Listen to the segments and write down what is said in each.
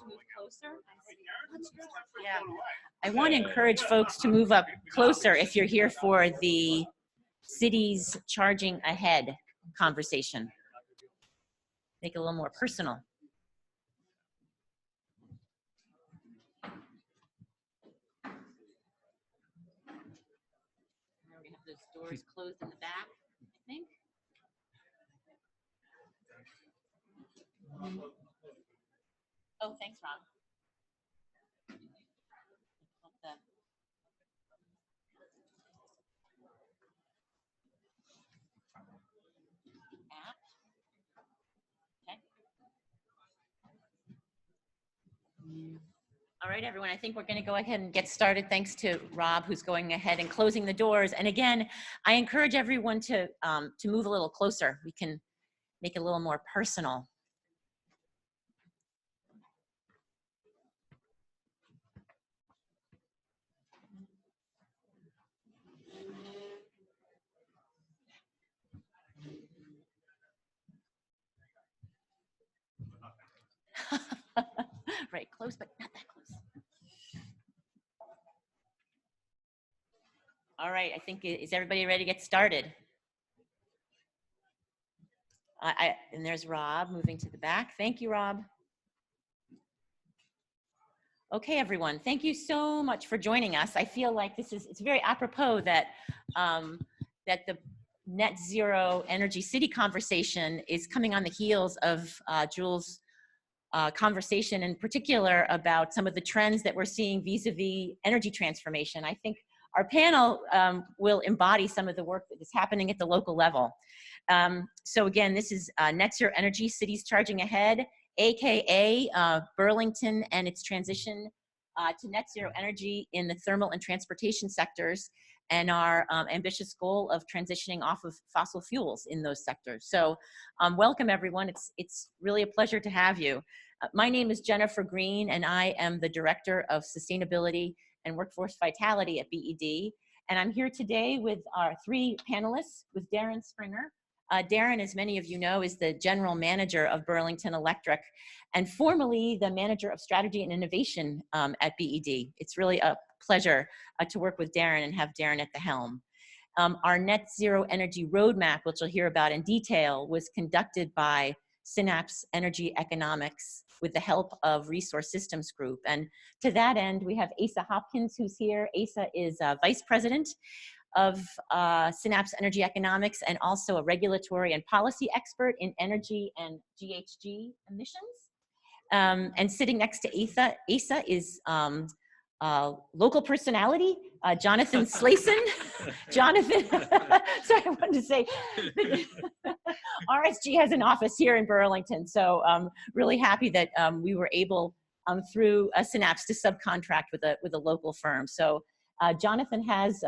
move closer. Yeah, I want to encourage folks to move up closer if you're here for the city's charging ahead conversation. Make it a little more personal. We have those doors closed in the back, I think. Oh, thanks, Rob. App. Okay. All right, everyone, I think we're going to go ahead and get started. Thanks to Rob, who's going ahead and closing the doors. And again, I encourage everyone to move a little closer. We can make it a little more personal. Right, close, but not that close. All right, I think, is everybody ready to get started? And there's Rob moving to the back. Thank you, Rob. Okay, everyone, thank you so much for joining us. I feel like it's very apropos that, that the net zero energy city conversation is coming on the heels of Jules' conversation in particular about some of the trends that we're seeing vis-a-vis energy transformation. I think our panel will embody some of the work that is happening at the local level. So again, this is Net Zero Energy Cities Charging Ahead, AKA Burlington and its transition to net zero energy in the thermal and transportation sectors, and our ambitious goal of transitioning off of fossil fuels in those sectors. So welcome everyone, it's really a pleasure to have you. My name is Jennifer Green and I am the Director of Sustainability and Workforce Vitality at BED. And I'm here today with our three panelists, with Darren Springer. Darren, as many of you know, is the General Manager of Burlington Electric and formerly the Manager of Strategy and Innovation at BED. It's really a pleasure to work with Darren and have Darren at the helm. Our net zero energy roadmap, which you'll hear about in detail, was conducted by Synapse Energy Economics with the help of Resource Systems Group. And to that end, we have Asa Hopkins, who's here. Asa is Vice President of Synapse Energy Economics and also a regulatory and policy expert in energy and GHG emissions. And sitting next to Asa is local personality, Jonathan Slason. Jonathan, sorry, I wanted to say, RSG has an office here in Burlington, so I'm really happy that we were able, through Synapse, to subcontract with a local firm. So Jonathan has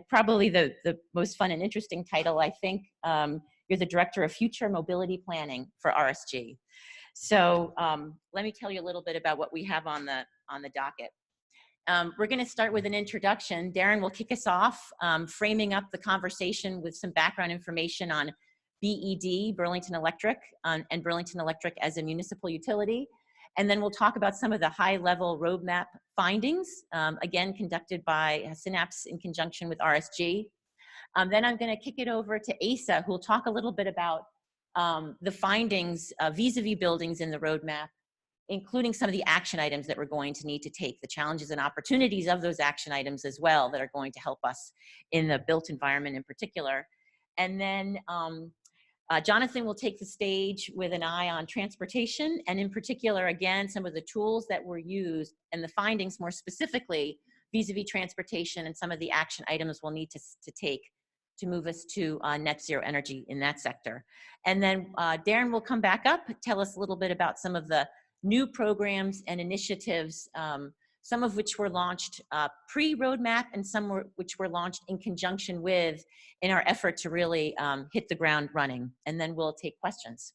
probably the most fun and interesting title, I think. You're the Director of Future Mobility Planning for RSG. So let me tell you a little bit about what we have on the docket. We're going to start with an introduction. Darren will kick us off, framing up the conversation with some background information on BED, Burlington Electric, and Burlington Electric as a municipal utility. And then we'll talk about some of the high-level roadmap findings, again, conducted by Synapse in conjunction with RSG. Then I'm going to kick it over to Asa, who will talk a little bit about the findings vis-a-vis buildings in the roadmap, including some of the action items that we're going to need to take, the challenges and opportunities of those action items as well that are going to help us in the built environment in particular. And then Jonathan will take the stage with an eye on transportation, and in particular, again, some of the tools that were used and the findings more specifically vis-a-vis transportation and some of the action items we'll need to take to move us to net zero energy in that sector. And then Darren will come back up, tell us a little bit about some of the new programs and initiatives, some of which were launched pre-roadmap and some which were launched in conjunction with in our effort to really hit the ground running. And then we'll take questions.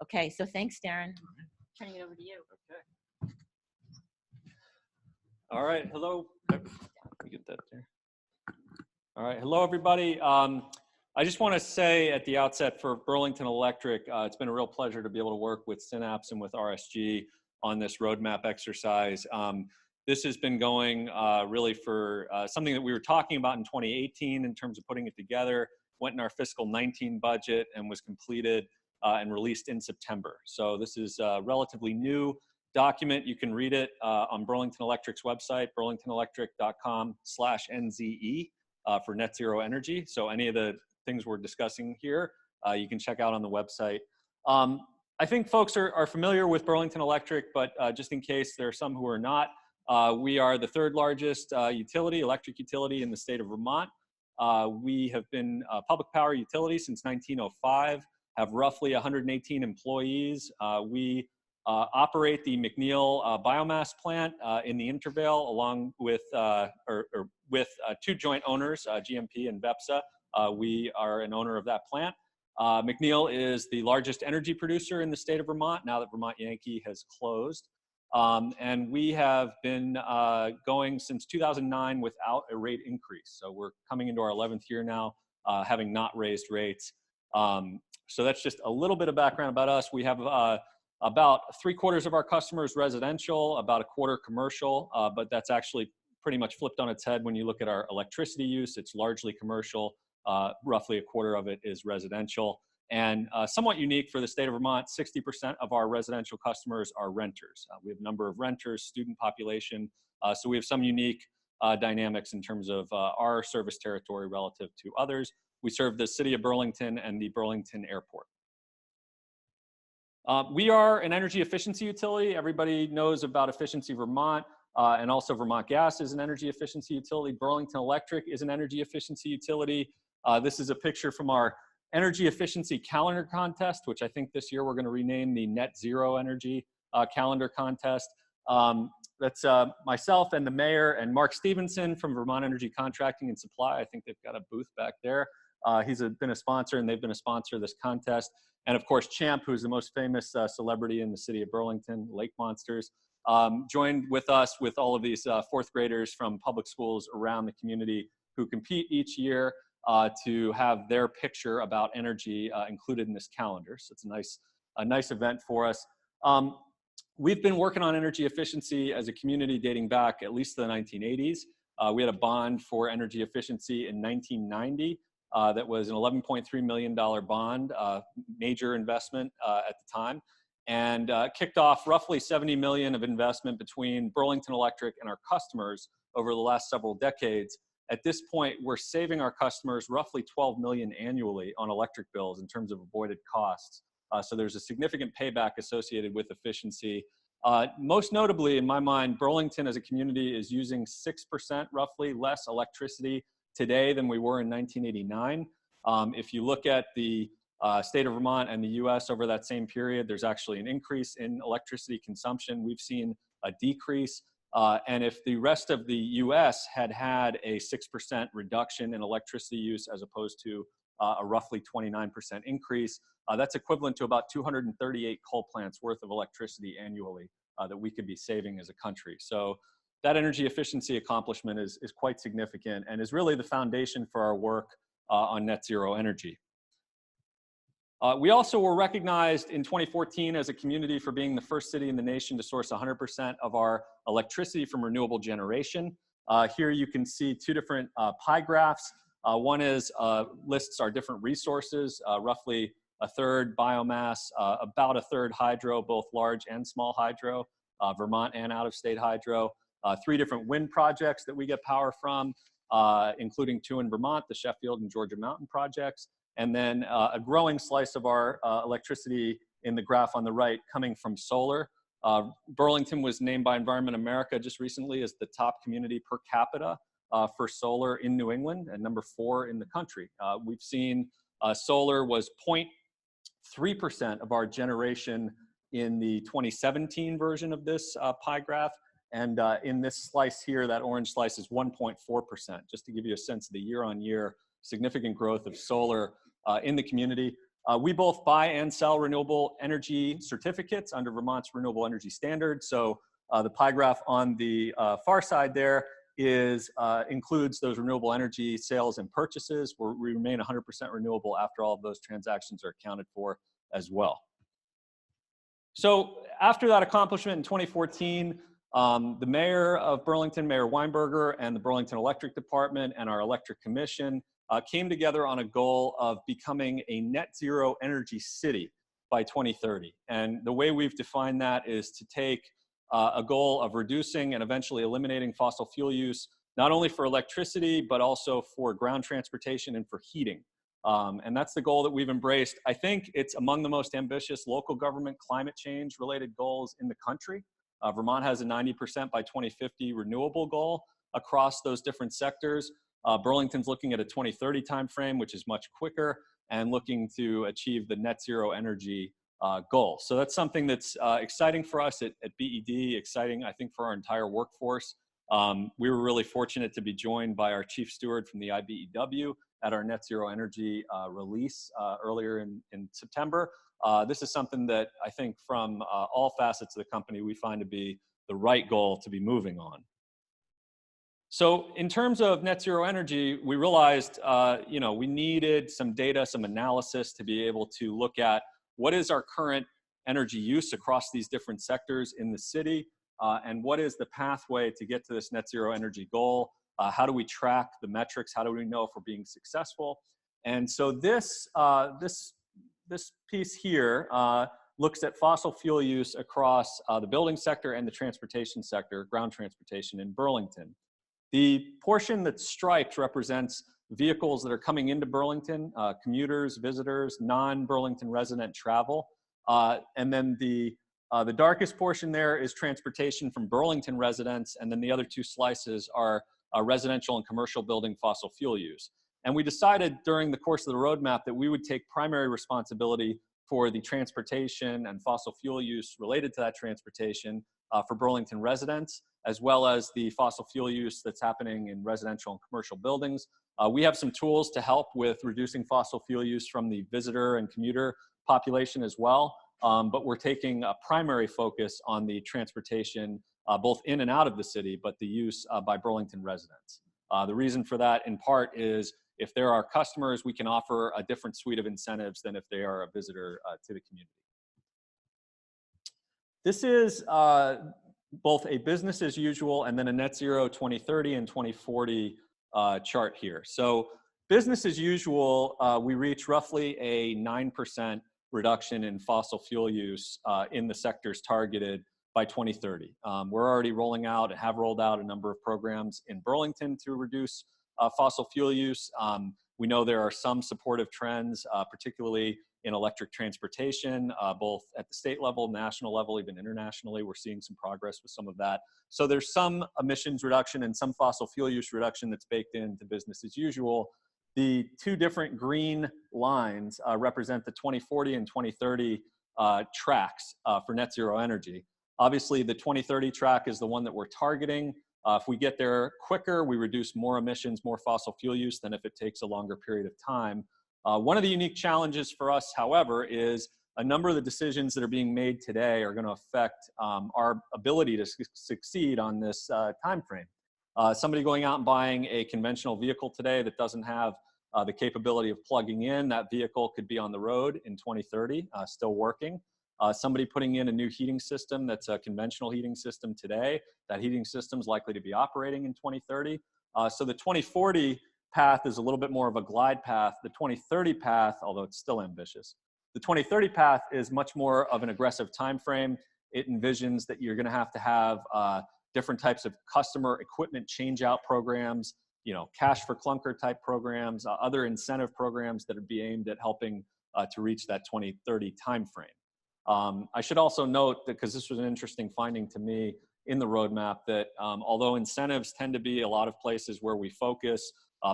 Okay, so thanks, Darren. Turning it over to you. Okay. All right, hello. Let me get that there. All right, hello everybody. I just want to say at the outset for Burlington Electric, it's been a real pleasure to be able to work with Synapse and with RSG on this roadmap exercise. This has been going really for something that we were talking about in 2018 in terms of putting it together, went in our fiscal 19 budget and was completed and released in September. So this is a relatively new document. You can read it on Burlington Electric's website, burlingtonelectric.com/NZE for net zero energy. So any of the things we're discussing here, you can check out on the website. I think folks are familiar with Burlington Electric, but just in case there are some who are not, we are the third largest electric utility in the state of Vermont. We have been a public power utility since 1905, have roughly 118 employees. We operate the McNeil biomass plant in the Intervale, along with with two joint owners, GMP and VEPSA. We are an owner of that plant. McNeil is the largest energy producer in the state of Vermont now that Vermont Yankee has closed. And we have been going since 2009 without a rate increase. So we're coming into our 11th year now, having not raised rates. So that's just a little bit of background about us. We have about 3/4 of our customers residential, about 1/4 commercial, but that's actually pretty much flipped on its head when you look at our electricity use. It's largely commercial. Roughly 1/4 of it is residential. And somewhat unique for the state of Vermont, 60% of our residential customers are renters. We have a number of renters, student population. So we have some unique dynamics in terms of our service territory relative to others. We serve the city of Burlington and the Burlington Airport. We are an energy efficiency utility. Everybody knows about Efficiency Vermont, and also Vermont Gas is an energy efficiency utility. Burlington Electric is an energy efficiency utility. This is a picture from our energy efficiency calendar contest, which I think this year we're going to rename the Net Zero Energy Calendar Contest. That's myself and the mayor and Mark Stevenson from Vermont Energy Contracting and Supply. I think they've got a booth back there. He's been a sponsor, and they've been a sponsor of this contest. And of course, Champ, who's the most famous celebrity in the city of Burlington, Lake Monsters, joined with us with all of these fourth graders from public schools around the community who compete each year to have their picture about energy included in this calendar. So it's a nice event for us. We've been working on energy efficiency as a community dating back at least to the 1980s. We had a bond for energy efficiency in 1990 that was an $11.3 million bond, major investment at the time, and kicked off roughly $70 million of investment between Burlington Electric and our customers over the last several decades. At this point, we're saving our customers roughly $12 million annually on electric bills in terms of avoided costs. So there's a significant payback associated with efficiency. Most notably, in my mind, Burlington as a community is using 6% roughly less electricity today than we were in 1989. If you look at the state of Vermont and the US over that same period, there's actually an increase in electricity consumption. We've seen a decrease. And if the rest of the US had had a 6% reduction in electricity use as opposed to a roughly 29% increase, that's equivalent to about 238 coal plants worth of electricity annually that we could be saving as a country. So that energy efficiency accomplishment is quite significant and is really the foundation for our work on net zero energy. We also were recognized in 2014 as a community for being the first city in the nation to source 100% of our electricity from renewable generation. Here you can see two different pie graphs. One is lists our different resources, roughly a third biomass, about a third hydro, both large and small hydro, Vermont and out-of-state hydro. 3 different wind projects that we get power from, including 2 in Vermont, the Sheffield and Georgia Mountain projects. And then a growing slice of our electricity in the graph on the right coming from solar. Burlington was named by Environment America just recently as the top community per capita for solar in New England and number 4 in the country. We've seen solar was 0.3% of our generation in the 2017 version of this pie graph. And in this slice here, that orange slice is 1.4%, just to give you a sense of the year-on-year significant growth of solar in the community. We both buy and sell renewable energy certificates under Vermont's renewable energy standard. So the pie graph on the far side there includes those renewable energy sales and purchases. We remain 100% renewable after all of those transactions are accounted for as well. So after that accomplishment in 2014, the mayor of Burlington, Mayor Weinberger, and the Burlington Electric Department and our electric commission came together on a goal of becoming a net zero energy city by 2030. And the way we've defined that is to take a goal of reducing and eventually eliminating fossil fuel use, not only for electricity, but also for ground transportation and for heating. And that's the goal that we've embraced. I think it's among the most ambitious local government climate change related goals in the country. Vermont has a 90% by 2050 renewable goal across those different sectors. Burlington's looking at a 2030 timeframe, which is much quicker, and looking to achieve the net zero energy goal. So that's something that's exciting for us at BED, exciting, I think, for our entire workforce. We were really fortunate to be joined by our chief steward from the IBEW at our net zero energy release earlier in September. This is something that I think from all facets of the company, we find to be the right goal to be moving on. So in terms of net zero energy, we realized we needed some data, some analysis to be able to look at what is our current energy use across these different sectors in the city, and what is the pathway to get to this net zero energy goal. How do we track the metrics? How do we know if we're being successful? And so this piece here looks at fossil fuel use across the building sector and the transportation sector, ground transportation in Burlington. The portion that's striped represents vehicles that are coming into Burlington, commuters, visitors, non-Burlington resident travel. And then the darkest portion there is transportation from Burlington residents, and then the other two slices are residential and commercial building fossil fuel use. And we decided during the course of the roadmap that we would take primary responsibility for the transportation and fossil fuel use related to that transportation for Burlington residents, as well as the fossil fuel use that's happening in residential and commercial buildings. We have some tools to help with reducing fossil fuel use from the visitor and commuter population as well, but we're taking a primary focus on the transportation both in and out of the city, but the use by Burlington residents. The reason for that in part is if they're our customers, we can offer a different suite of incentives than if they are a visitor to the community. This is both a business as usual and then a net zero 2030 and 2040 chart here. So business as usual, we reach roughly a 9% reduction in fossil fuel use in the sectors targeted by 2030. We're already rolling out and have rolled out a number of programs in Burlington to reduce fossil fuel use. We know there are some supportive trends, particularly in electric transportation, both at the state level, national level, even internationally. We're seeing some progress with some of that. So there's some emissions reduction and some fossil fuel use reduction that's baked into business as usual. The two different green lines represent the 2040 and 2030 tracks for net zero energy. Obviously, the 2030 track is the one that we're targeting. If we get there quicker, we reduce more emissions, more fossil fuel use than if it takes a longer period of time. One of the unique challenges for us, however, is a number of the decisions that are being made today are going to affect our ability to succeed on this time frame. Somebody going out and buying a conventional vehicle today that doesn't have the capability of plugging in, that vehicle could be on the road in 2030, still working. Somebody putting in a new heating system that's a conventional heating system today, that heating system is likely to be operating in 2030. So the 2040 path is a little bit more of a glide path. The 2030 path, although it's still ambitious, the 2030 path is much more of an aggressive time frame. It envisions that you're going to have different types of customer equipment change out programs, cash for clunker type programs, other incentive programs that would be aimed at helping to reach that 2030 time frame. I should also note that, because this was an interesting finding to me in the roadmap, that although incentives tend to be a lot of places where we focus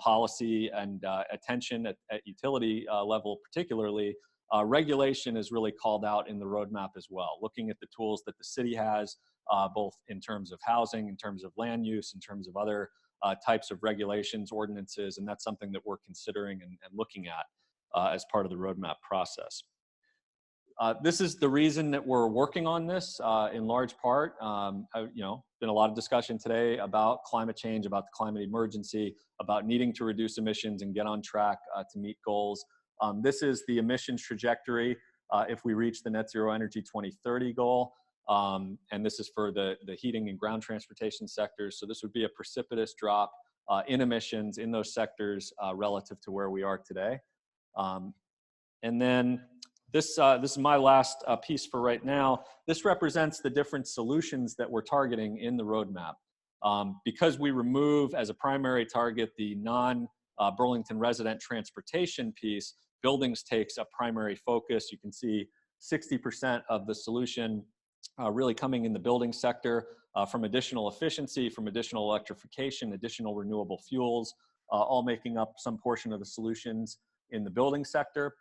policy and attention at utility level particularly, regulation is really called out in the roadmap as well, looking at the tools that the city has, both in terms of housing, in terms of land use, in terms of other types of regulations, ordinances, and that's something that we're considering and looking at as part of the roadmap process. This is the reason that we're working on this in large part. Been a lot of discussion today about climate change, about the climate emergency, about needing to reduce emissions and get on track to meet goals. This is the emissions trajectory if we reach the net zero energy 2030 goal. And this is for the heating and ground transportation sectors. So this would be a precipitous drop in emissions in those sectors relative to where we are today. And then this is my last piece for right now. This represents the different solutions that we're targeting in the roadmap. Because we remove as a primary target the non-Burlington resident transportation piece, buildings takes a primary focus. You can see 60% of the solution really coming in the building sector from additional efficiency, from additional electrification, additional renewable fuels, all making up some portion of the solutions in the building sector.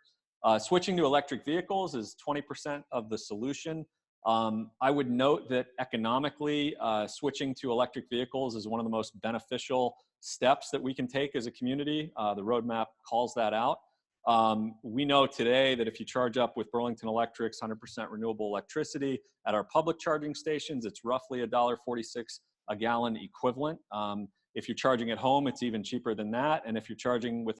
Switching to electric vehicles is 20% of the solution. I would note that economically, switching to electric vehicles is one of the most beneficial steps that we can take as a community. The roadmap calls that out. We know today that if you charge up with Burlington Electric's 100% renewable electricity at our public charging stations, it's roughly $1.46 a gallon equivalent. If you're charging at home, it's even cheaper than that. And if you're charging with